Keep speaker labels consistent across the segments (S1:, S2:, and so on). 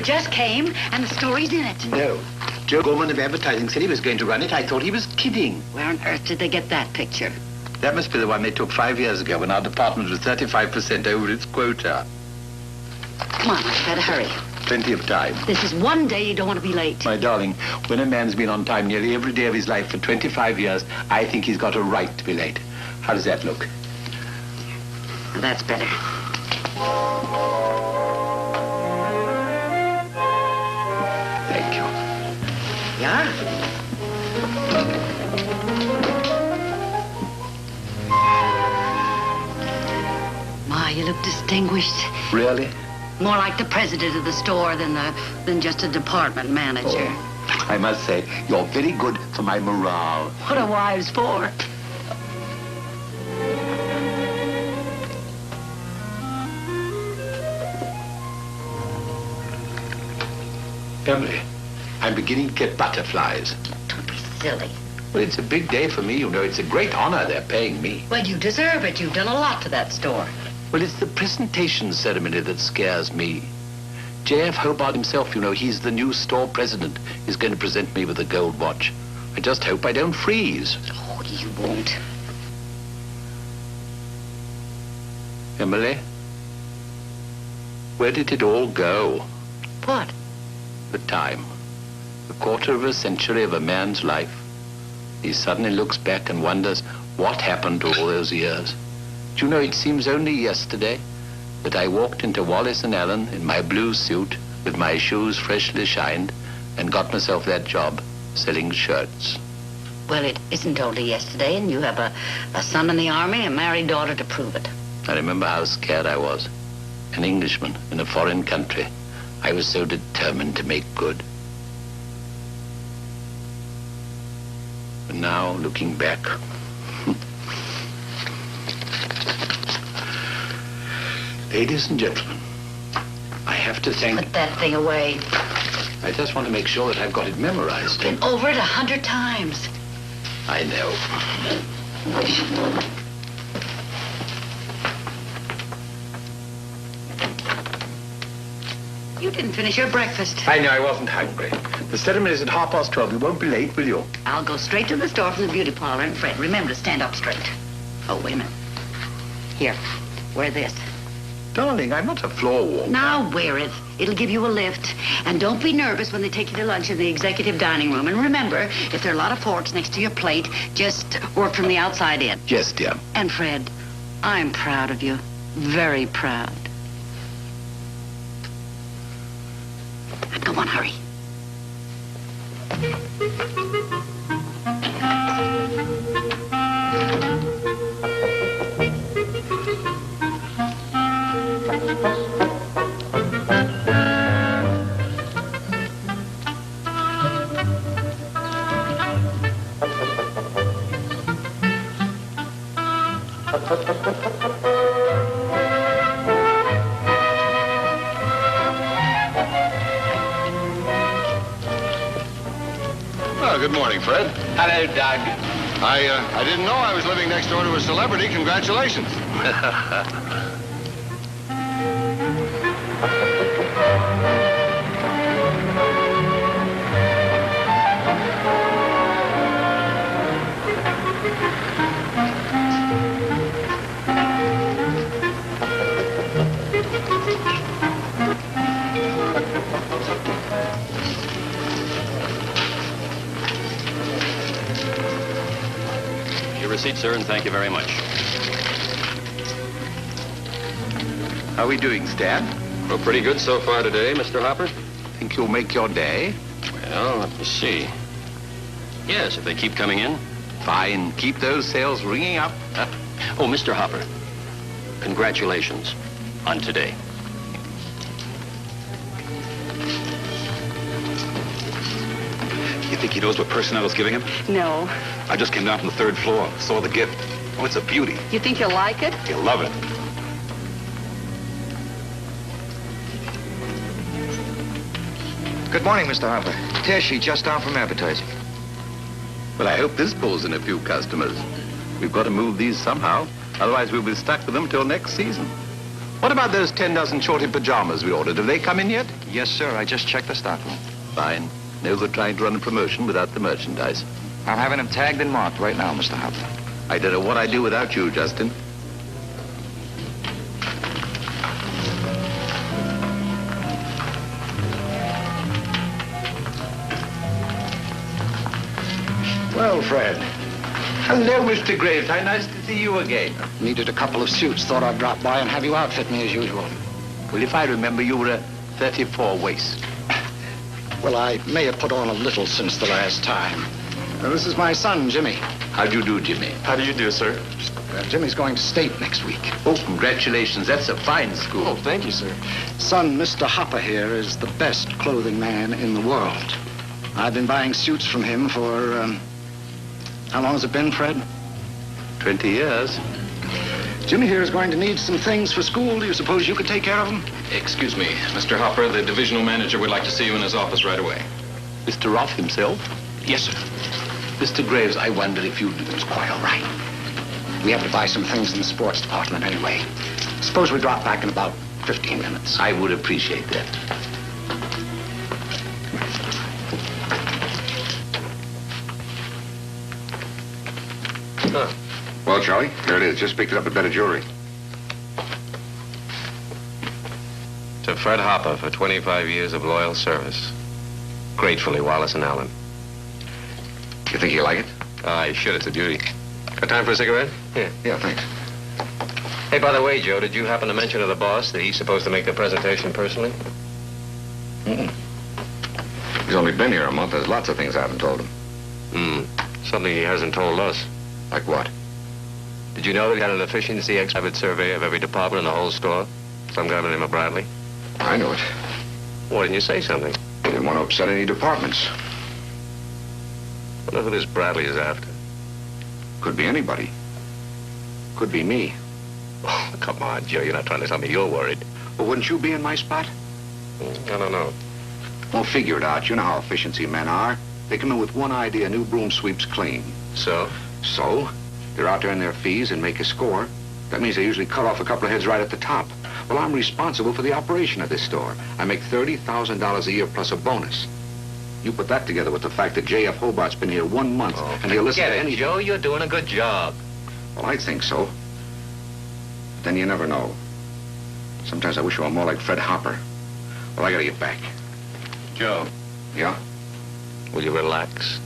S1: Just came, and the story's in it.
S2: No. Joe Gorman of advertising said he was going to run it. I thought he was kidding.
S1: Where on earth did they get that picture?
S2: That must be the one they took 5 years ago when our department was 35% over its quota.
S1: Come on, let's better hurry.
S2: Plenty of time.
S1: This is one day you don't want to be late.
S2: My darling, when a man's been on time nearly every day of his life for 25 years, I think he's got a right to be late. How does that look?
S1: That's better.
S2: Thank you.
S1: Yeah? Ma, you look distinguished.
S2: Really?
S1: More like the president of the store than just a department manager.
S2: Oh, I must say, you're very good for my morale.
S1: What are wives for?
S2: Emily, I'm beginning to get butterflies.
S1: Don't be silly.
S2: Well, it's a big day for me, you know. It's a great honor they're paying me.
S1: Well, you deserve it. You've done a lot to that store.
S2: Well, it's the presentation ceremony that scares me. J.F. Hobart himself, you know, he's the new store president, is going to present me with a gold watch. I just hope I don't freeze.
S1: Oh, you won't.
S2: Emily, where did it all go?
S1: What?
S2: The time. A quarter of a century of a man's life. He suddenly looks back and wonders what happened to all those years. Do you know, it seems only yesterday that I walked into Wallace & Allen in my blue suit with my shoes freshly shined and got myself that job selling shirts.
S1: Well, it isn't only yesterday, and you have a son in the army and a married daughter to prove it.
S2: I remember how scared I was. An Englishman in a foreign country. I was so determined to make good. But now, looking back... Ladies and gentlemen, I have to thank...
S1: Put that thing away.
S2: I just want to make sure that I've got it memorized.
S1: Been over it 100 times.
S2: I know.
S1: You didn't finish your breakfast.
S2: I know, I wasn't hungry. The ceremony is at 12:30. You won't be late, will you?
S1: I'll go straight to the store from the beauty parlor, and Fred, remember to stand up straight. Oh, wait a minute. Here, wear this.
S2: Darling, I'm not a floor walker.
S1: Now wear it. It'll give you a lift. And don't be nervous when they take you to lunch in the executive dining room. And remember, if there are a lot of forks next to your plate, just work from the outside in.
S2: Yes, dear.
S1: And Fred, I'm proud of you. Very proud. Now, come on, hurry.
S3: Well, good morning, Fred.
S2: Hello, Doug.
S3: I didn't know I was living next door to a celebrity. Congratulations.
S4: Your receipt, sir, and thank you very much.
S2: How are we doing, Stan?
S4: Well, pretty good so far today, Mr. Hopper.
S2: Think you'll make your day?
S4: Well, let me see. Yes, if they keep coming in.
S2: Fine. Keep those sales ringing up.
S4: Oh, Mr. Hopper, congratulations on today.
S5: You think he knows what personnel's giving him?
S1: No.
S5: I just came down from the 3rd floor, saw the gift. Oh, it's a beauty.
S1: You think you'll like it?
S5: You'll love it.
S6: Good morning, Mr. Harper. Tear sheet just down from advertising.
S2: Well, I hope this pulls in a few customers. We've got to move these somehow. Otherwise, we'll be stuck with them till next season. What about those 10 dozen shorty pajamas we ordered? Have they come in yet?
S6: Yes, sir. I just checked the stock room.
S2: Fine. No good trying to run a promotion without the merchandise.
S6: I'm having them tagged and marked right now, Mr. Harper.
S2: I don't know what I'd do without you, Justin. Well, Fred. Hello, Mr. Graves. How nice to see you again.
S7: Needed a couple of suits. Thought I'd drop by and have you outfit me as usual.
S2: Well, if I remember, you were a 34 waist.
S7: Well, I may have put on a little since the last time. This is my son, Jimmy.
S2: How do you do, Jimmy?
S8: How do you do, sir?
S7: Jimmy's going to state next week.
S2: Oh, congratulations. That's a fine school.
S8: Oh, thank you, sir.
S7: Son, Mr. Hopper here is the best clothing man in the world. I've been buying suits from him for, how long has it been, Fred?
S2: 20 years.
S7: Jimmy here is going to need some things for school. Do you suppose you could take care of them?
S4: Excuse me, Mr. Hopper, the divisional manager would like to see you in his office right away.
S2: Mr. Roth himself?
S7: Yes, sir.
S2: Mr. Graves, I wonder if you'd...
S7: It's quite all right. We have to buy some things in the sports department anyway. Suppose we drop back in about 15 minutes.
S2: I would appreciate that.
S3: Huh. Well, Charlie, there it is. Just picked it up at Better Jewelry.
S4: To Fred Hopper for 25 years of loyal service. Gratefully, Wallace and Allen.
S3: You think you like it?
S4: I should. It's a beauty. Got time for a cigarette? Here.
S3: Yeah, thanks.
S4: Hey, by the way, Joe, did you happen to mention to the boss that he's supposed to make the presentation personally?
S3: Mm-mm. He's only been here a month. There's lots of things I haven't told him.
S4: Something he hasn't told us.
S3: Like what?
S4: Did you know that he had an efficiency exhibit survey of every department in the whole store? Some guy by the name of Bradley?
S3: I knew it.
S4: Why didn't you say something?
S3: He didn't want to upset any departments.
S4: I wonder who this Bradley is after.
S3: Could be anybody. Could be me.
S4: Oh, come on, Joe. You're not trying to tell me you're worried.
S3: Well, wouldn't you be in my spot?
S4: I don't know.
S3: Well, figure it out. You know how efficiency men are. They come in with one idea, new broom sweeps clean.
S4: So?
S3: So, they're out there in their fees and make a score. That means they usually cut off a couple of heads right at the top. Well, I'm responsible for the operation of this store. I make $30,000 a year plus a bonus. You put that together with the fact that J.F. Hobart's been here 1 month, and he'll listen to
S4: Get it,
S3: anything.
S4: Joe. You're doing a good job.
S3: Well, I think so. But then you never know. Sometimes I wish I were more like Fred Hopper. Well, I gotta get back.
S4: Joe,
S3: Yeah?
S4: will you relax?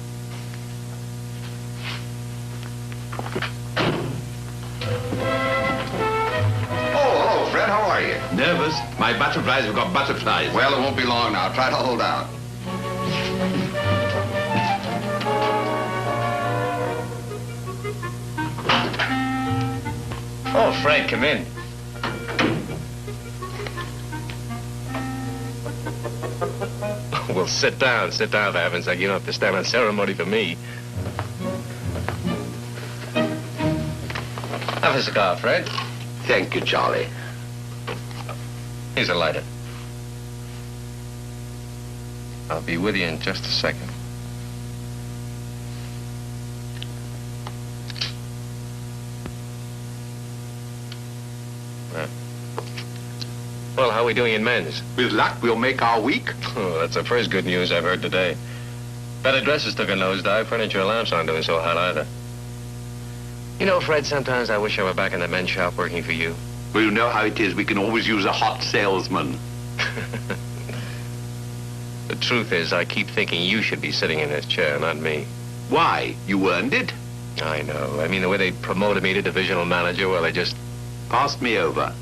S3: Oh, hello, Fred. How are you?
S2: Nervous? My butterflies have got butterflies.
S3: Well, it won't be long now. Try to hold out.
S4: Oh, Fred, come in. Well, sit down, for heaven's sake. You don't have to stand on ceremony for me. Have a cigar, Fred.
S2: Thank you, Charlie.
S4: Here's a lighter. I'll be with you in just a second. Well, how are we doing in men's?
S2: With luck, we'll make our week.
S4: Oh, that's the first good news I've heard today. Better dresses took a nosedive. Furniture lamps aren't doing so hot either. You know, Fred, sometimes I wish I were back in the men's shop working for you.
S2: Well, you know how it is. We can always use a hot salesman.
S4: The truth is, I keep thinking you should be sitting in this chair, not me.
S2: Why? You earned it.
S4: I know. I mean, the way they promoted me to divisional manager, well, they just...
S2: Passed me over.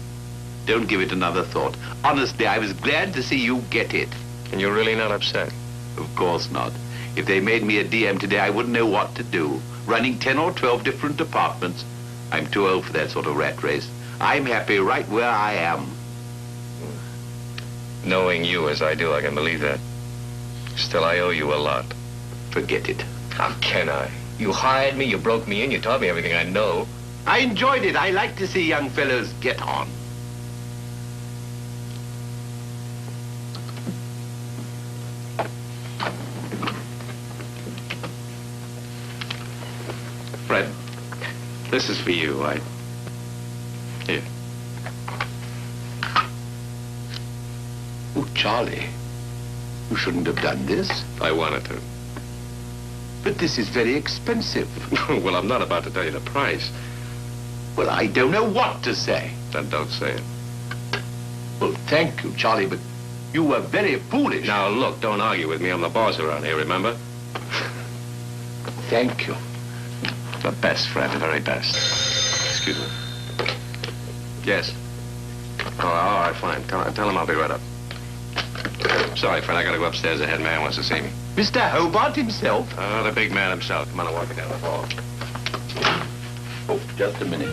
S2: Don't give it another thought. Honestly, I was glad to see you get it.
S4: And you're really not upset?
S2: Of course not. If they made me a DM today, I wouldn't know what to do. Running 10 or 12 different departments. I'm too old for that sort of rat race. I'm happy right where I am.
S4: Knowing you as I do, I can believe that. Still, I owe you a lot.
S2: Forget it.
S4: How can I? You hired me, you broke me in, you taught me everything I know.
S2: I enjoyed it. I like to see young fellows get on.
S4: Fred, this is for you. Here.
S2: Oh, Charlie, you shouldn't have done this.
S4: I wanted to.
S2: But this is very expensive.
S4: Well, I'm not about to tell you the price.
S2: Well, I don't know what to say.
S4: Then don't say it.
S2: Well, thank you, Charlie, but you were very foolish.
S4: Now, look, don't argue with me. I'm the boss around here, remember?
S2: Thank you.
S4: The best, Fred, the very best. Excuse me. Yes. Oh, all right, fine. Tell him I'll be right up. Sorry, Fred, I gotta go upstairs. The head man wants to see me.
S2: Mr. Hobart himself?
S4: Oh, the big man himself. Come on, I'll walk you down the hall.
S2: Oh, just a minute.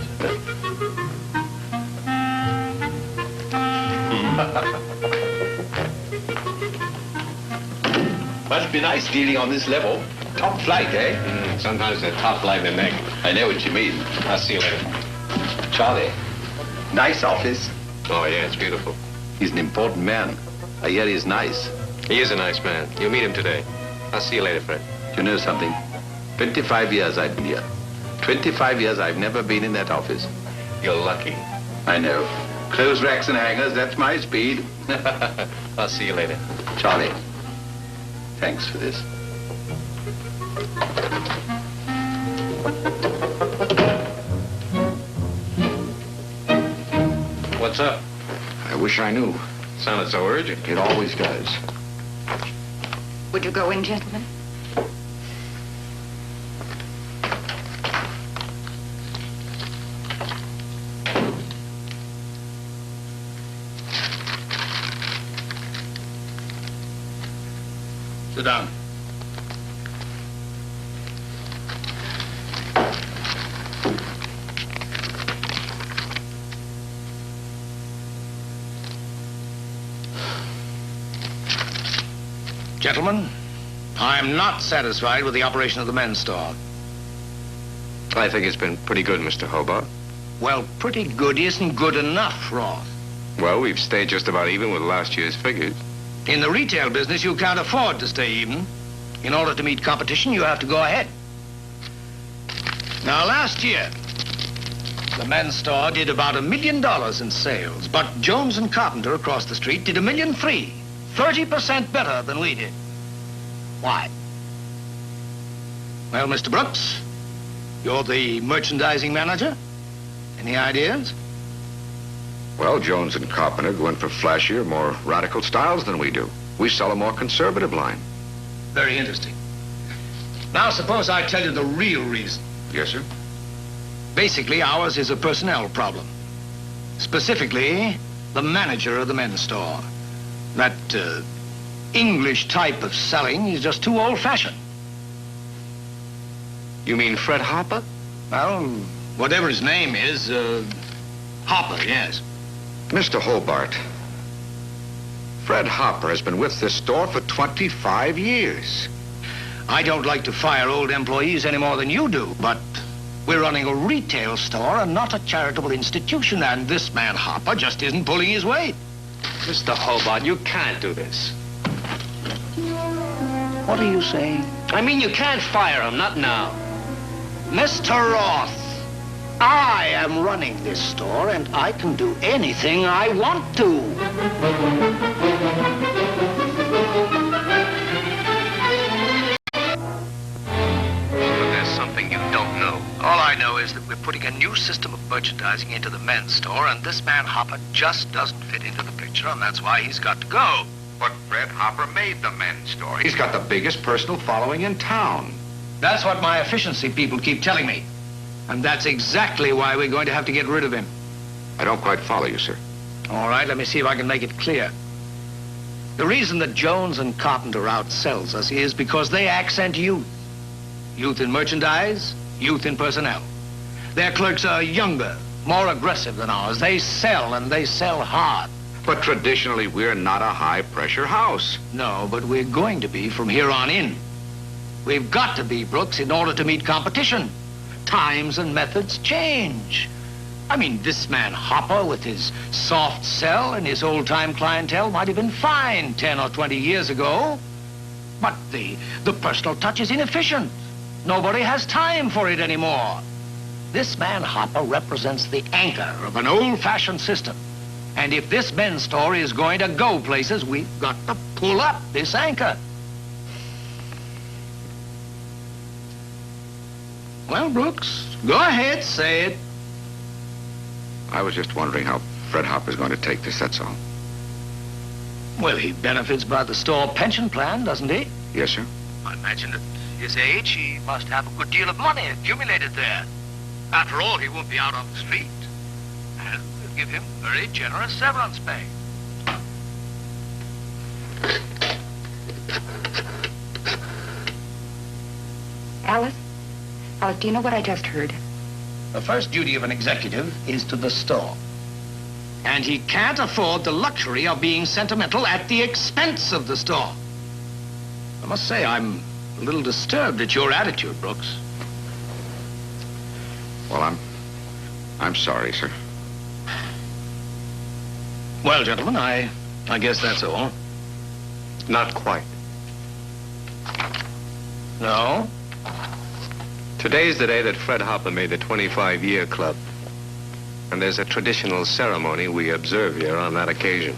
S2: Must be nice dealing on this level. Top flight, eh?
S4: Sometimes the top lie the neck.
S2: I know what you mean.
S4: I'll see you later.
S2: Charlie, nice office.
S4: Oh, yeah, it's beautiful.
S2: He's an important man. I hear he's nice.
S4: He is a nice man. You'll meet him today. I'll see you later, Fred.
S2: You know something? 25 years I've been here. 25 years I've never been in that office.
S4: You're lucky.
S2: I know. Clothes racks and hangers, that's my speed.
S4: I'll see you later.
S2: Charlie, thanks for this.
S4: What's up?
S3: I wish I knew.
S4: Sounded so urgent.
S3: It always does.
S1: Would you go in, gentlemen?
S7: Sit down. Gentlemen, I'm not satisfied with the operation of the men's store.
S4: I think it's been pretty good, Mr. Hobart.
S7: Well, pretty good isn't good enough, Roth.
S4: Well, we've stayed just about even with last year's figures.
S7: In the retail business, you can't afford to stay even. In order to meet competition, you have to go ahead. Now, last year, the men's store did about $1 million in sales, but Jones and Carpenter across the street did $1.3 million, 30% better than we did. Why? Well, Mr. Brooks, you're the merchandising manager. Any ideas?
S3: Well, Jones and Carpenter go in for flashier, more radical styles than we do. We sell a more conservative line.
S7: Very interesting. Now, suppose I tell you the real reason.
S3: Yes, sir.
S7: Basically, ours is a personnel problem. Specifically, the manager of the men's store. That English type of selling is just too old-fashioned.
S4: You mean Fred Harper?
S7: Well, whatever his name is, Hopper, yes.
S3: Mr. Hobart, Fred Harper has been with this store for 25 years.
S7: I don't like to fire old employees any more than you do, but we're running a retail store and not a charitable institution, and this man Hopper just isn't pulling his weight.
S4: Mr. Hobart, you can't do this.
S7: What are you saying?
S4: I mean, you can't fire him, not now.
S7: Mr. Roth, I am running this store, and I can do anything I want to. But there's something you don't know. All I know is that we're putting a new system of merchandising into the men's store, and this man Hopper just doesn't fit into the picture, and that's why he's got to go.
S3: But Fred Harper made the men's store. He's got the biggest personal following in town.
S7: That's what my efficiency people keep telling me. And that's exactly why we're going to have to get rid of him.
S3: I don't quite follow you, sir.
S7: All right, let me see if I can make it clear. The reason that Jones and Carpenter outsells us is because they accent youth. Youth in merchandise, youth in personnel. Their clerks are younger, more aggressive than ours. They sell, and they sell hard.
S3: But traditionally, we're not a high-pressure house.
S7: No, but we're going to be from here on in. We've got to be, Brooks, in order to meet competition. Times and methods change. I mean, this man Hopper with his soft sell and his old-time clientele might have been fine 10 or 20 years ago. But the personal touch is inefficient. Nobody has time for it anymore. This man Hopper represents the anchor of an old-fashioned system. And if this men's store is going to go places, we've got to pull up this anchor. Well, Brooks, go ahead, say it.
S3: I was just wondering how Fred Hopper's going to take this, that's all.
S7: Well, he benefits by the store pension plan, doesn't he?
S3: Yes, sir.
S7: I imagine at his age, he must have a good deal of money accumulated there. After all, he won't be out on the street. And we'll give him very generous severance pay.
S8: Alice, do you know what I just heard?
S7: The first duty of an executive is to the store. And he can't afford the luxury of being sentimental at the expense of the store. I must say, I'm a little disturbed at your attitude, Brooks.
S3: Well, I'm sorry, sir.
S7: Well, gentlemen, I guess that's all.
S4: Not quite.
S7: No?
S4: Today's the day that Fred Hopper made the 25-year club. And there's a traditional ceremony we observe here on that occasion.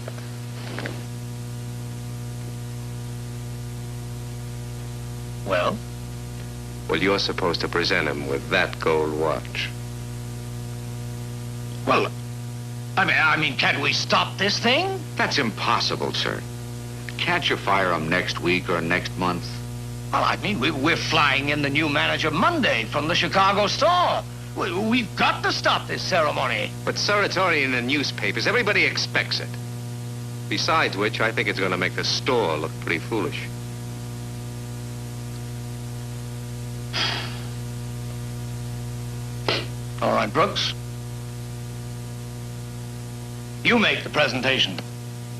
S7: Well?
S4: Well, you're supposed to present him with that gold watch.
S7: Well, I mean, can't we stop this thing?
S3: That's impossible, sir. Can't you fire him next week or next month?
S7: Well, I mean, we're flying in the new manager Monday from the Chicago store. We've got to stop this ceremony.
S4: But, sir, it's already in the newspapers. Everybody expects it. Besides which, I think it's going to make the store look pretty foolish.
S7: All right, Brooks. You make the presentation.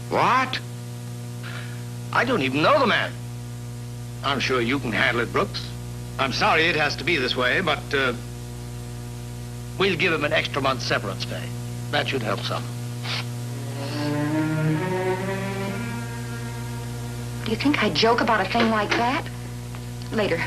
S3: What?
S7: I don't even know the man. I'm sure you can handle it, Brooks. I'm sorry it has to be this way, but we'll give him an extra month's severance pay. That should help some.
S8: Do you think I'd joke about a thing like that? Later.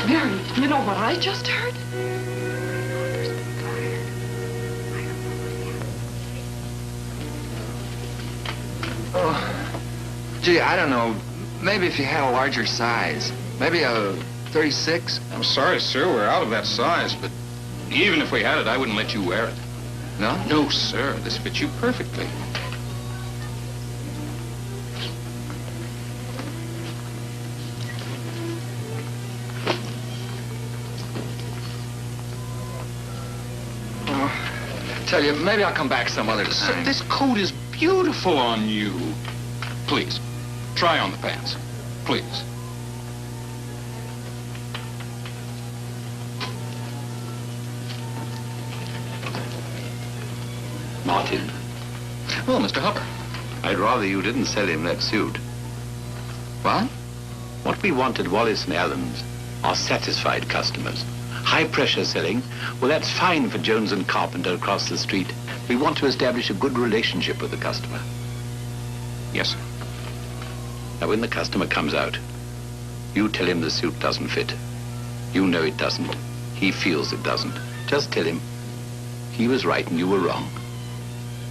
S9: Mary, you know what I just heard?
S6: Oh, gee, I don't know. Maybe if you had a larger size. Maybe a 36?
S10: I'm sorry, sir, we're out of that size, but even if we had it, I wouldn't let you wear it.
S6: No?
S10: No, sir, this fits you perfectly.
S6: Tell you, maybe I'll come back some other
S10: Sir,
S6: time.
S10: this coat is beautiful on you. Please, try on the pants. Please.
S2: Martin,
S10: Well, Mr. Hopper.
S2: I'd rather you didn't sell him that suit.
S6: What?
S2: What we want at Wallace and Allen's are satisfied customers. High-pressure selling, well, that's fine for Jones and Carpenter across the street. We want to establish a good relationship with the customer.
S10: Yes, sir.
S2: Now, when the customer comes out, you tell him the suit doesn't fit. You know it doesn't. He feels it doesn't. Just tell him he was right and you were wrong.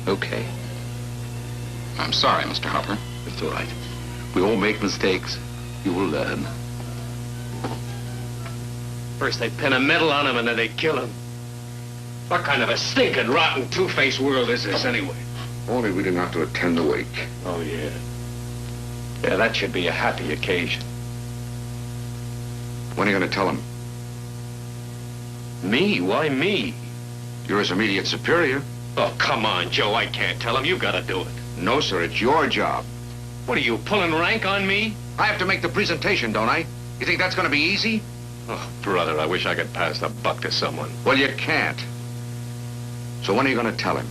S2: Okay?
S10: I'm sorry, Mr. Hopper.
S2: It's all right. We all make mistakes. You will learn.
S4: First they pin a medal on him and then they kill him. What kind of a stinking, rotten, two-faced world is this anyway?
S3: Only we didn't have to attend the wake.
S4: Oh, yeah. Yeah, that should be a happy occasion.
S3: When are you going to tell him?
S4: Me? Why me?
S3: You're his immediate superior.
S4: Oh, come on, Joe. I can't tell him. You've got to do it.
S3: No, sir, it's your job.
S4: What are you, pulling rank on me?
S3: I have to make the presentation, don't I? You think that's going to be easy?
S4: Oh, brother, I wish I could pass the buck to someone.
S3: Well, you can't. So when are you going to tell him?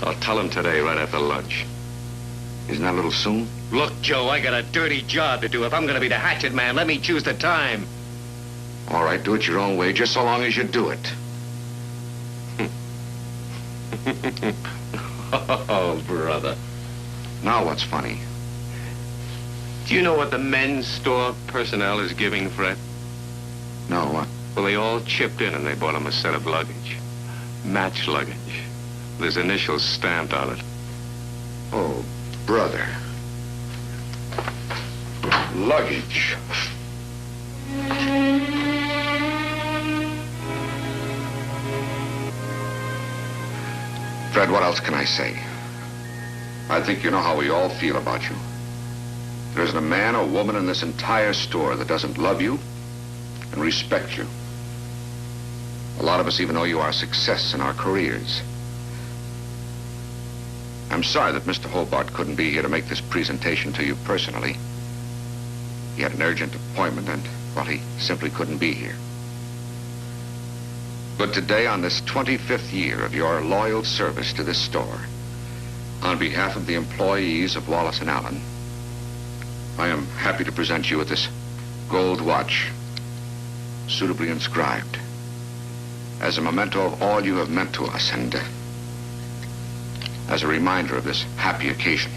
S4: I'll tell him today, right after lunch.
S3: Isn't that a little soon?
S4: Look, Joe, I got a dirty job to do. If I'm going to be the hatchet man, let me choose the time.
S3: All right, do it your own way, just so long as you do it.
S4: Oh, brother.
S3: Now what's funny?
S4: Do you know what the men's store personnel is giving Fred?
S3: No, what?
S4: Well, they all chipped in and they bought him a set of luggage. Match luggage. With his initials stamped on it.
S3: Oh, brother. Luggage. Fred, what else can I say? I think you know how we all feel about you. There isn't a man or woman in this entire store that doesn't love you and respect you. A lot of us even owe you our success in our careers. I'm sorry that Mr. Hobart couldn't be here to make this presentation to you personally. He had an urgent appointment and, well, he simply couldn't be here. But today, on this 25th year of your loyal service to this store, on behalf of the employees of Wallace & Allen, I am happy to present you with this gold watch, suitably inscribed, as a memento of all you have meant to us and as a reminder of this happy occasion.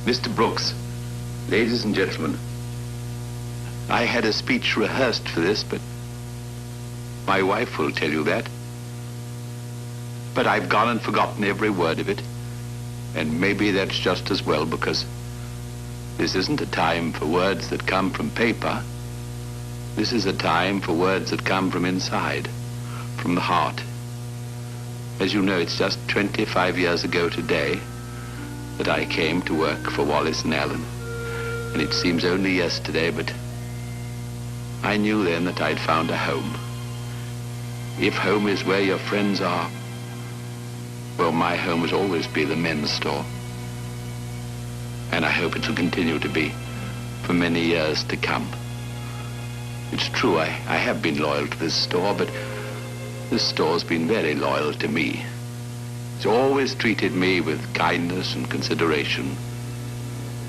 S2: Mr. Brooks, ladies and gentlemen, I had a speech rehearsed for this, but my wife will tell you that. But I've gone and forgotten every word of it, and maybe that's just as well, because this isn't a time for words that come from paper. This is a time for words that come from inside, from the heart. As you know, it's just 25 years ago today that I came to work for Wallace & Allen. And it seems only yesterday, but I knew then that I'd found a home. If home is where your friends are, well, my home will always be the men's store. And I hope it will continue to be for many years to come. It's true, I have been loyal to this store, but this store's been very loyal to me. It's always treated me with kindness and consideration,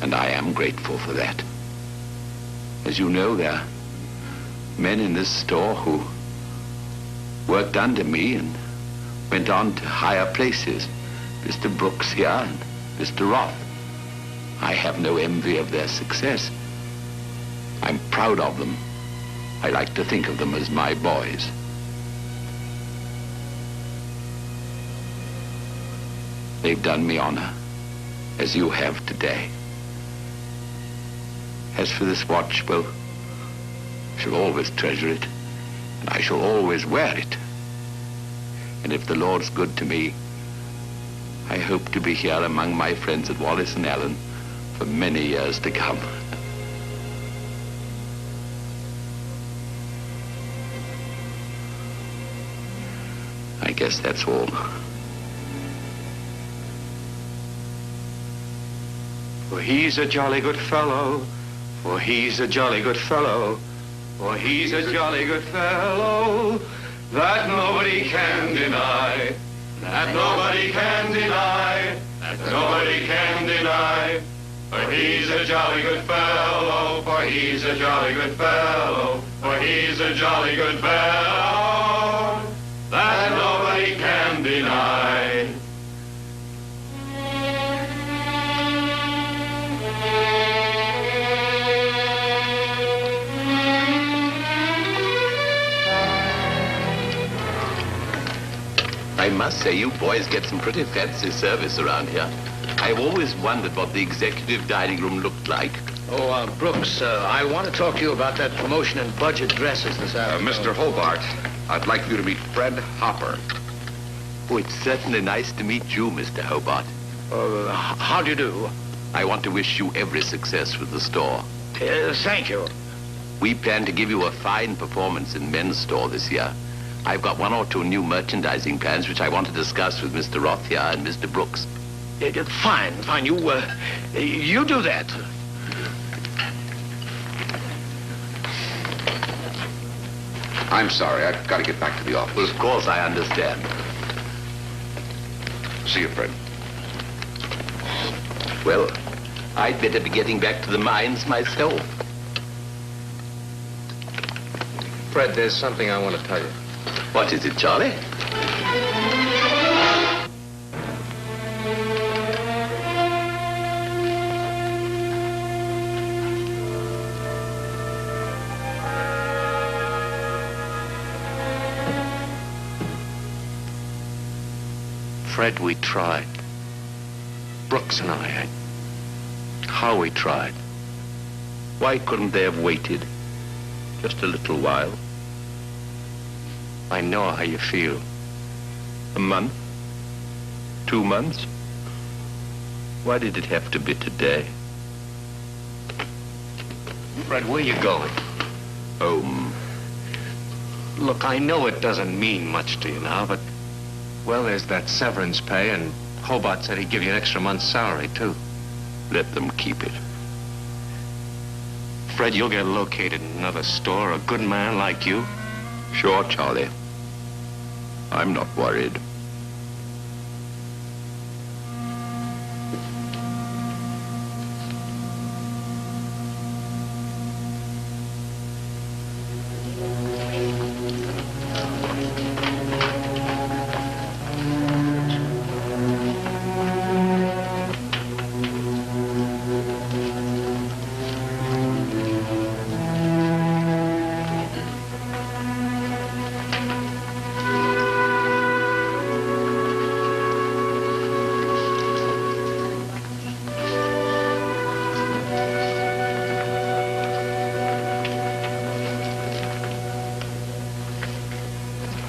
S2: and I am grateful for that. As you know, there are men in this store who worked under me and went on to higher places. Mr. Brooks here and Mr. Roth. I have no envy of their success. I'm proud of them. I like to think of them as my boys. They've done me honor, as you have today. As for this watch, well, I shall always treasure it, and I shall always wear it. And if the Lord's good to me, I hope to be here among my friends at Wallace & Allen for many years to come. I guess that's all.
S4: For he's a jolly good fellow, for he's a jolly good fellow, for he's a jolly good fellow, that nobody can deny, that nobody can deny, that nobody can deny. For he's a jolly good fellow, for he's a jolly good fellow, for he's a jolly good fellow, that nobody can deny.
S2: I must say, you boys get some pretty fancy service around here. I've always wondered what the executive dining room looked like.
S7: Oh, Brooks, I want to talk to you about that promotion in budget dresses this afternoon.
S3: Mr. Hobart, I'd like you to meet Fred Hopper.
S2: Oh, it's certainly nice to meet you, Mr. Hobart.
S7: How do you do?
S2: I want to wish you every success with the store.
S7: Thank you.
S2: We plan to give you a fine performance in men's store this year. I've got one or two new merchandising plans which I want to discuss with Mr. Roth here and Mr. Brooks.
S7: Fine. You do that.
S3: I'm sorry. I've got to get back to the office.
S2: Well, of course, I understand.
S3: See you, Fred.
S2: Well, I'd better be getting back to the mines myself.
S4: Fred, there's something I want to tell you.
S2: What is it, Charlie?
S4: Fred, we tried. Brooks and I. How we tried.
S2: Why couldn't they have waited just a little while?
S4: I know how you feel.
S2: A month? 2 months? Why did it have to be today?
S4: Fred, where you going?
S2: Home.
S4: Look, I know it doesn't mean much to you now, but, well, there's that severance pay, and Hobart said he'd give you an extra month's salary, too.
S2: Let them keep it.
S4: Fred, you'll get located in another store, a good man like you.
S2: Sure, Charlie. I'm not worried.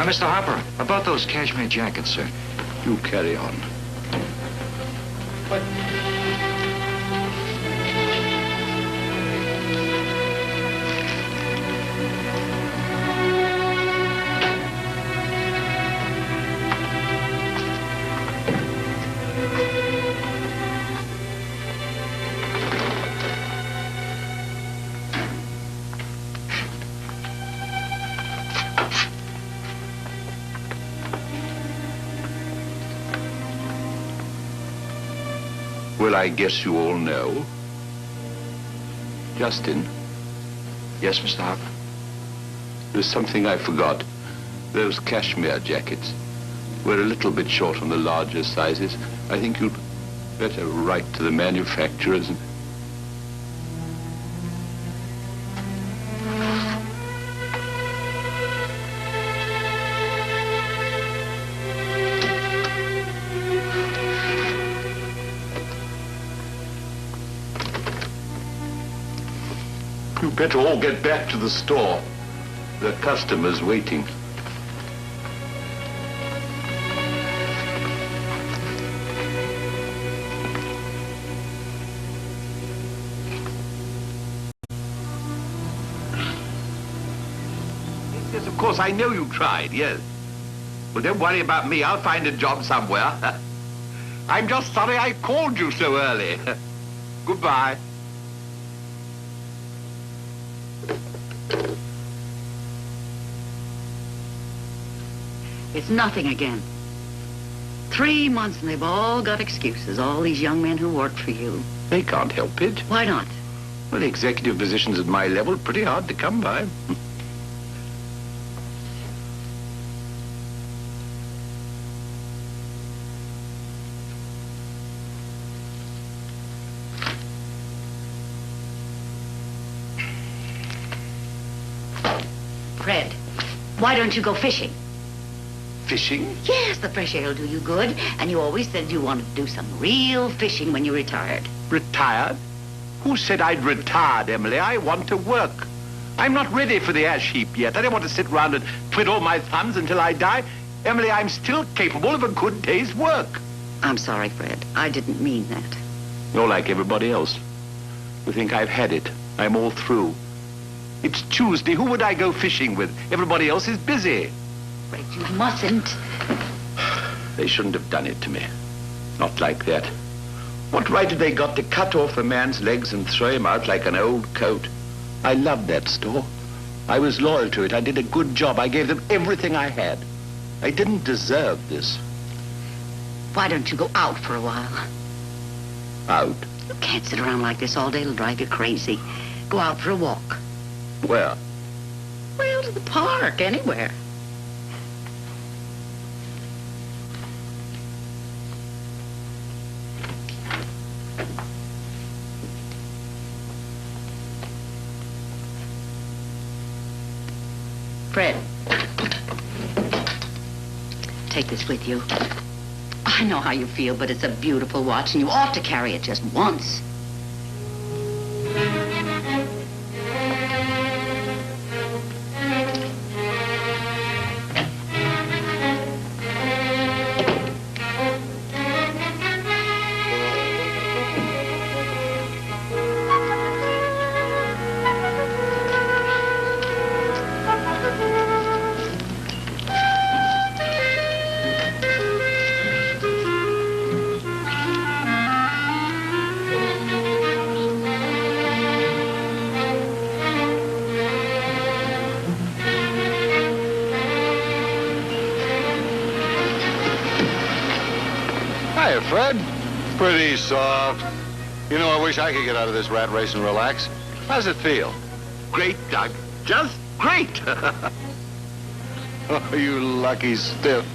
S6: Mr. Hopper, about those cashmere jackets, sir.
S2: You carry on. Well, I guess you all know. Justin.
S6: Yes, Mr. Hopper.
S2: There's something I forgot. Those cashmere jackets. We're a little bit short on the larger sizes. I think you'd better write to the manufacturers and... You better all get back to the store. The customer's waiting. Yes, of course, I know you tried, yes. Well, don't worry about me. I'll find a job somewhere. I'm just sorry I called you so early. Goodbye.
S1: It's nothing again. 3 months and they've all got excuses, all these young men who work for you.
S2: They can't help it.
S1: Why not?
S2: Well, the executive positions at my level are pretty hard to come by.
S1: Fred, why don't you go fishing?
S2: Fishing?
S1: Yes, the fresh air will do you good. And you always said you wanted to do some real fishing when you retired.
S2: Retired? Who said I'd retired, Emily? I want to work. I'm not ready for the ash heap yet. I don't want to sit around and twiddle my thumbs until I die. Emily, I'm still capable of a good day's work.
S1: I'm sorry, Fred. I didn't mean that.
S2: You're like everybody else. You think I've had it. I'm all through. It's Tuesday. Who would I go fishing with? Everybody else is busy.
S1: Fred, you mustn't.
S2: They shouldn't have done it to me. Not like that. What right have they got to cut off a man's legs and throw him out like an old coat? I loved that store. I was loyal to it. I did a good job. I gave them everything I had. I didn't deserve this.
S1: Why don't you go out for a while?
S2: Out?
S1: You can't sit around like this all day. It'll drive you crazy. Go out for a walk.
S2: Where?
S1: Well, to the park, anywhere. Fred, take this with you. I know how you feel, but it's a beautiful watch, and you ought to carry it just once.
S11: Hiya, Fred. Pretty soft. You know, I wish I could get out of this rat race and relax. How's it feel?
S2: Great, Doug. Just great.
S11: Oh, you lucky stiff.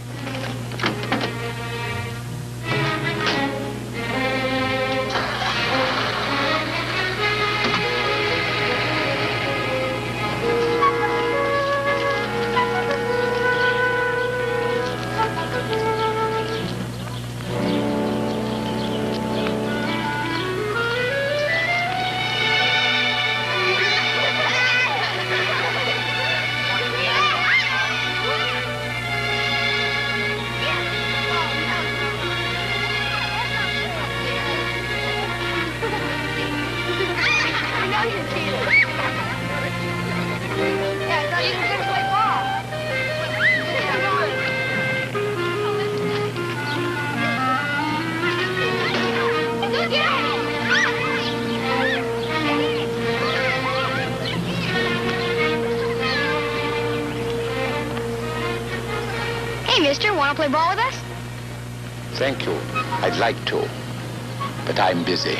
S8: Hey, mister, want to play ball with us?
S2: Thank you. I'd like to, but I'm busy.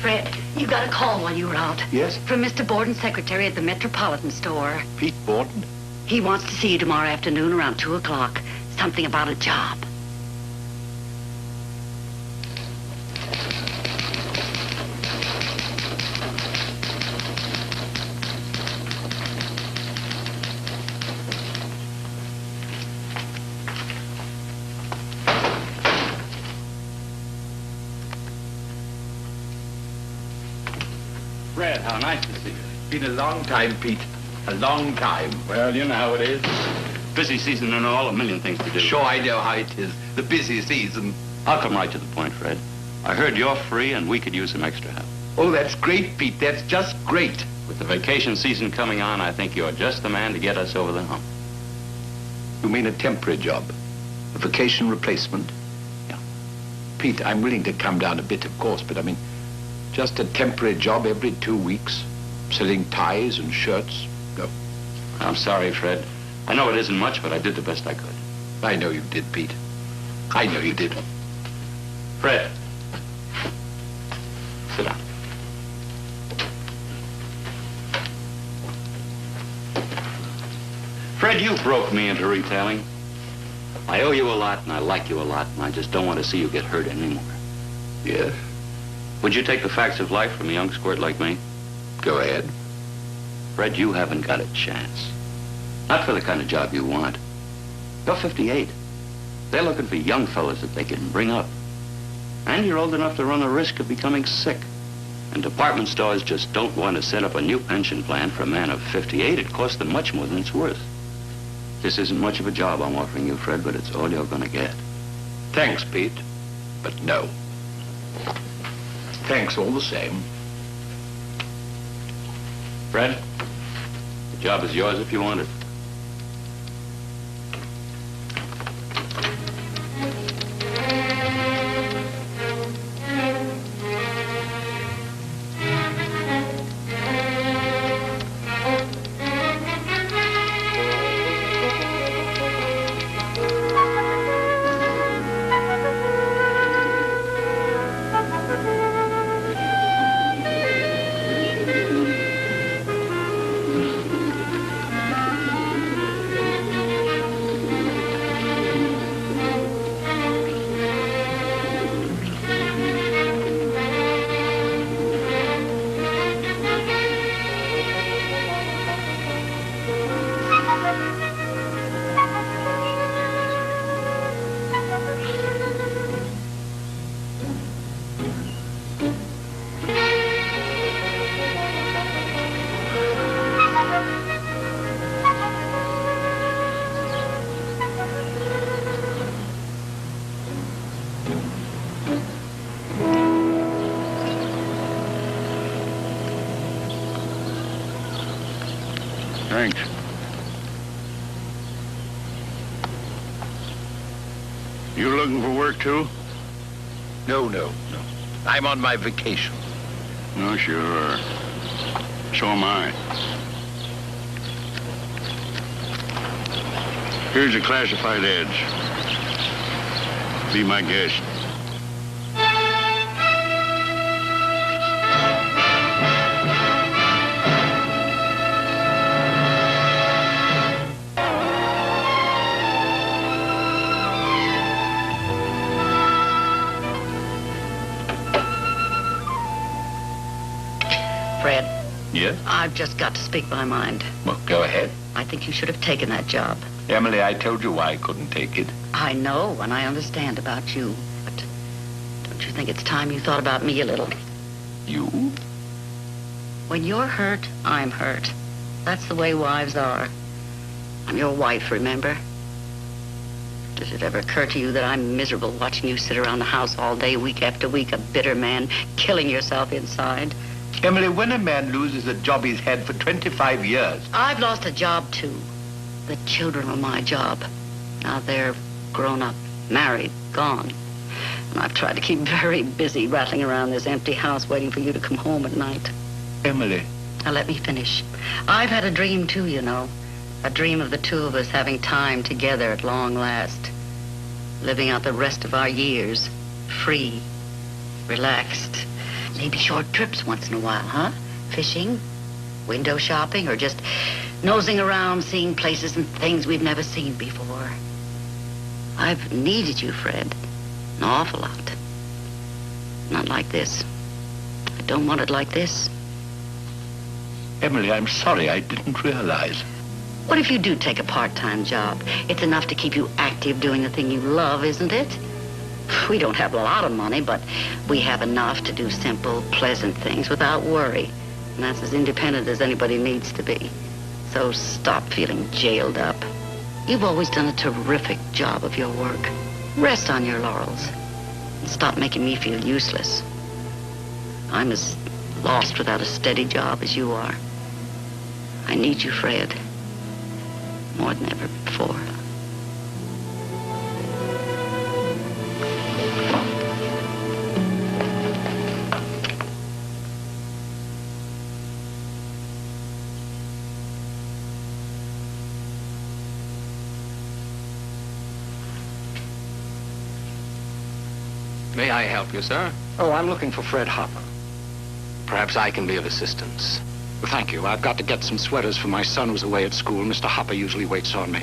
S1: Fred, you got a call while you were out.
S2: Yes?
S1: From Mr. Borden's secretary at the Metropolitan store.
S2: Pete Borden?
S1: He wants to see you tomorrow afternoon around 2 o'clock. Something about a job.
S10: Fred, how nice to see you.
S2: Been a long time, Pete. A long time.
S10: Well, you know how it is. Busy season and all, a million things to do.
S2: Sure, I know how it is. The busy season.
S10: I'll come right to the point, Fred. I heard you're free and we could use some extra help.
S2: Oh, that's great, Pete. That's just great.
S10: With the vacation season coming on, I think you're just the man to get us over the hump.
S2: You mean a temporary job? A vacation replacement?
S10: Yeah.
S2: Pete, I'm willing to come down a bit, of course, but I mean, just a temporary job every 2 weeks? Selling ties and shirts? No.
S10: I'm sorry, Fred. I know it isn't much, but I did the best I could.
S2: I know you did, Pete. I know you did.
S10: Fred. Sit down. Fred, you broke me into retailing. I owe you a lot, and I like you a lot, and I just don't want to see you get hurt anymore.
S2: Yes?
S10: Would you take the facts of life from a young squirt like me?
S2: Go ahead.
S10: Fred, you haven't got a chance. Not for the kind of job you want. You're 58. They're looking for young fellas that they can bring up. And you're old enough to run the risk of becoming sick. And department stores just don't want to set up a new pension plan for a man of 58. It costs them much more than it's worth. This isn't much of a job I'm offering you, Fred, but it's all you're going to get.
S2: Thanks, Pete, but no. Thanks all the same.
S10: Fred, the job is yours if you want it.
S11: Thanks. You looking for work, too?
S2: No. I'm on my vacation.
S11: No, sure. So am I. Here's the classified ads. Be my guest.
S1: Fred,
S2: Yes?
S1: I've just got to speak my mind.
S2: Well, go ahead.
S1: I think you should have taken that job.
S2: Emily, I told you why I couldn't take it.
S1: I know, and I understand about you, but don't you think it's time you thought about me a little?
S2: You?
S1: When you're hurt, I'm hurt. That's the way wives are. I'm your wife, remember? Does it ever occur to you that I'm miserable watching you sit around the house all day, week after week, a bitter man, killing yourself inside?
S2: Emily, when a man loses a job he's had for 25 years...
S1: I've lost a job, too. The children were my job. Now they're grown up, married, gone. And I've tried to keep very busy rattling around this empty house waiting for you to come home at night.
S2: Emily.
S1: Now let me finish. I've had a dream, too, you know. A dream of the two of us having time together at long last. Living out the rest of our years. Free. Relaxed. Maybe short trips once in a while, huh? Fishing, window shopping, or just nosing around, seeing places and things we've never seen before. I've needed you, Fred, an awful lot. Not like this. I don't want it like this.
S2: Emily, I'm sorry, I didn't realize.
S1: What if you do take a part-time job? It's enough to keep you active doing the thing you love, isn't it? We don't have a lot of money, but we have enough to do simple, pleasant things without worry. And that's as independent as anybody needs to be. So stop feeling jailed up. You've always done a terrific job of your work. Rest on your laurels. And stop making me feel useless. I'm as lost without a steady job as you are. I need you, Fred. More than ever before.
S6: May I help you, sir?
S7: Oh, I'm looking for Fred Hopper.
S6: Perhaps I can be of assistance. Well, thank you. I've got to get some sweaters for my son who's away at school. Mr. Hopper usually waits on me.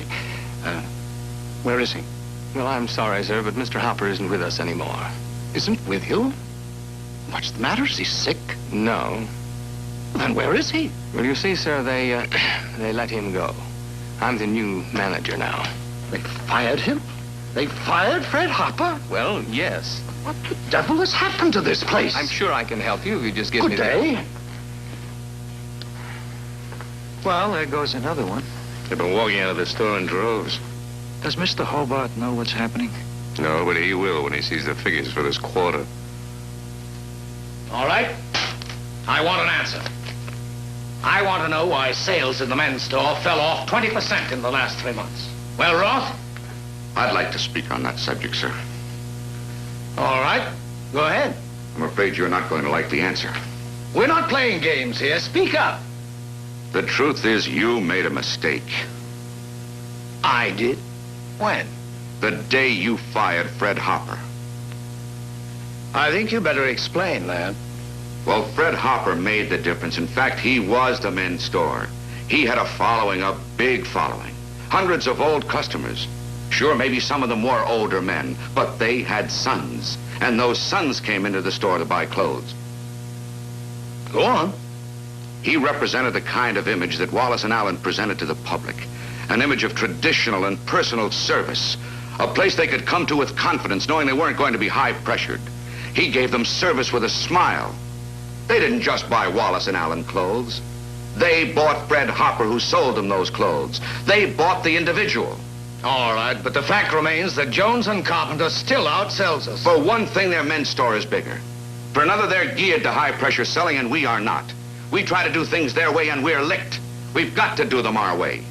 S6: Where is he? Well, I'm sorry, sir, but Mr. Hopper isn't with us anymore. Isn't with you? What's the matter? Is he sick? No. Then where is he? Well, you see, sir, they let him go. I'm the new manager now. They fired him?
S7: They fired Fred Hopper?
S6: Well, yes.
S7: What the devil has happened to this place?
S6: I'm sure I can help you if you just give me
S7: Good
S6: the...
S7: day.
S6: Well, there goes another one.
S4: They've been walking out of the store in droves.
S6: Does Mr. Hobart know what's happening?
S4: No, but he will when he sees the figures for this quarter.
S7: All right. I want an answer. I want to know why sales in the men's store fell off 20% in the last 3 months. Well, Roth?
S3: I'd like to speak on that subject, sir.
S7: All right. Go ahead.
S3: I'm afraid you're not going to like the answer.
S7: We're not playing games here. Speak up.
S3: The truth is you made a mistake.
S7: I did? When?
S3: The day you fired Fred Hopper.
S7: I think you better explain, lad.
S3: Well, Fred Hopper made the difference. In fact, he was the men's store. He had a following, a big following. Hundreds of old customers. Sure, maybe some of them were older men, but they had sons. And those sons came into the store to buy clothes.
S7: Go on.
S3: He represented the kind of image that Wallace and Allen presented to the public. An image of traditional and personal service. A place they could come to with confidence, knowing they weren't going to be high-pressured. He gave them service with a smile. They didn't just buy Wallace and Allen clothes. They bought Fred Hopper, who sold them those clothes. They bought the individual.
S7: All right, but the fact remains that Jones and Carpenter still outsells us.
S3: For one thing, their men's store is bigger. For another, they're geared to high-pressure selling, and we are not. We try to do things their way, and we're licked. We've got to do them our way.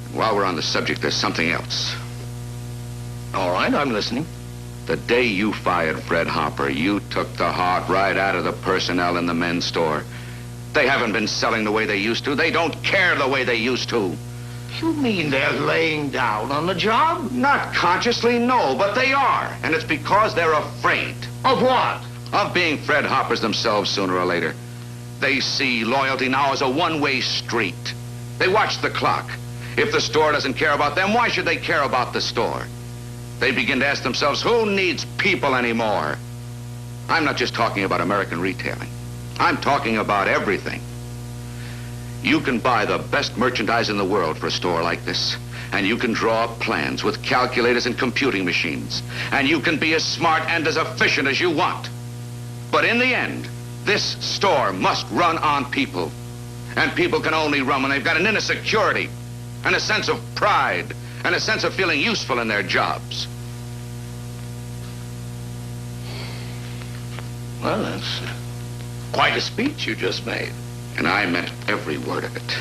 S3: And while we're on the subject, there's something else.
S7: All right, I'm listening.
S3: The day you fired Fred Hopper, you took the heart right out of the personnel in the men's store. They haven't been selling the way they used to. They don't care the way they used to.
S7: You mean they're laying down on the job?
S3: Not consciously, no, but they are. And it's because they're afraid.
S7: Of what?
S3: Of being Fred Hoppers themselves sooner or later. They see loyalty now as a one-way street. They watch the clock. If the store doesn't care about them, why should they care about the store? They begin to ask themselves, who needs people anymore? I'm not just talking about American retailing. I'm talking about everything. You can buy the best merchandise in the world for a store like this. And you can draw up plans with calculators and computing machines. And you can be as smart and as efficient as you want. But in the end, this store must run on people. And people can only run when they've got an inner security and a sense of pride and a sense of feeling useful in their jobs.
S7: Well, that's quite a speech you just made.
S3: And I meant every word of it.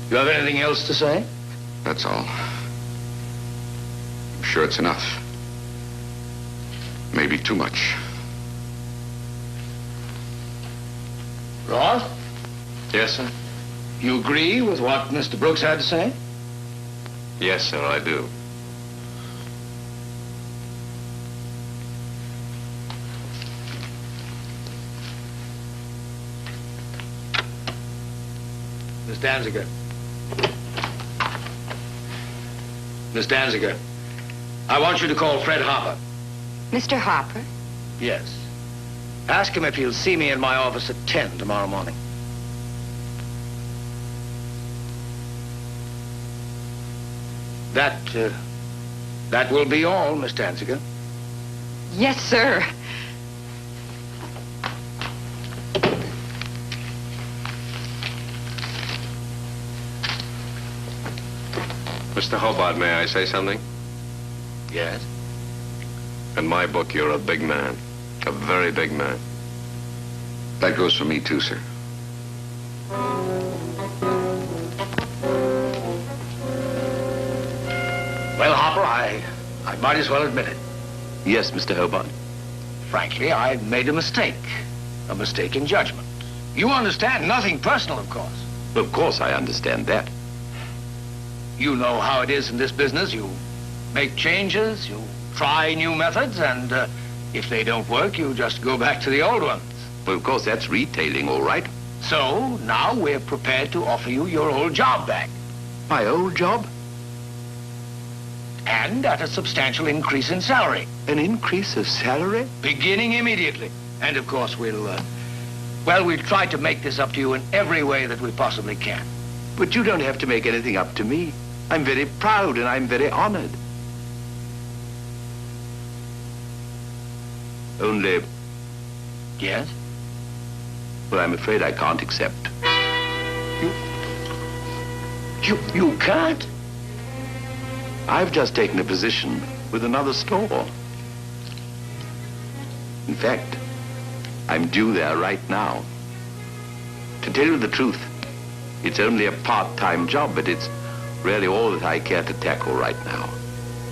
S7: You have anything else to say?
S3: That's all. I'm sure it's enough. Maybe too much.
S7: Roth?
S4: Yes, sir?
S7: You agree with what Mr. Brooks had to say?
S4: Yes, sir, I do.
S7: Miss Danziger. Miss Danziger, I want you to call Fred Hopper.
S8: Mr. Hopper?
S7: Yes. Ask him if he'll see me in my office at 10 tomorrow morning. That will be all, Miss Danziger.
S8: Yes, sir.
S4: Mr. Hobart, may I say something?
S7: Yes?
S4: In my book, you're a big man. A very big man.
S3: That goes for me, too, sir.
S7: Well, Hopper, I might as well admit it.
S2: Yes, Mr. Hobart.
S7: Frankly, I made a mistake. A mistake in judgment. You understand, nothing personal, of course.
S2: Of course I understand that.
S7: You know how it is in this business. You make changes, you try new methods, and if they don't work, you just go back to the old ones.
S2: Well, of course, that's retailing, all right.
S7: So, now we're prepared to offer you your old job back.
S2: My old job?
S7: And at a substantial increase in salary.
S2: An increase of salary?
S7: Beginning immediately. And, of course, we'll try to make this up to you in every way that we possibly can.
S2: But you don't have to make anything up to me. I'm very proud and I'm very honored. Only,
S7: Yes?
S2: well, I'm afraid I can't accept.
S7: You can't?
S2: I've just taken a position with another store. In fact, I'm due there right now. To tell you the truth, it's only a part-time job, but it's really all that I care to tackle right now.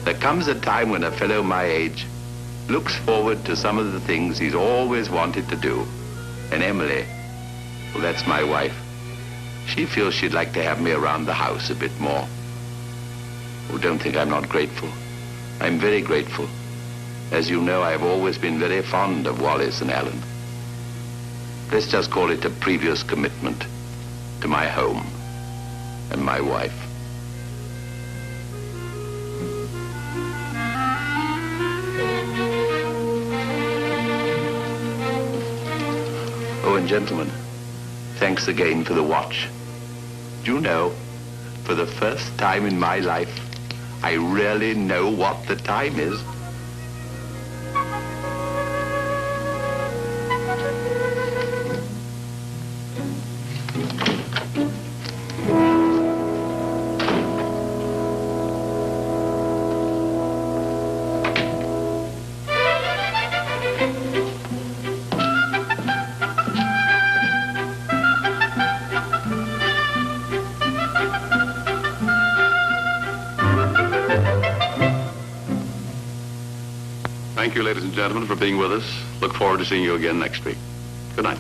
S2: There comes a time when a fellow my age looks forward to some of the things he's always wanted to do. And Emily, well, that's my wife, she feels she'd like to have me around the house a bit more. Oh, don't think I'm not grateful. I'm very grateful. As you know, I've always been very fond of Wallace and Allen. Let's just call it a previous commitment to my home and my wife. Oh, and gentlemen, thanks again for the watch. Do you know, for the first time in my life, I really know what the time is.
S11: Thank you, ladies and gentlemen, for being with us. Look forward to seeing you again next week. Good night.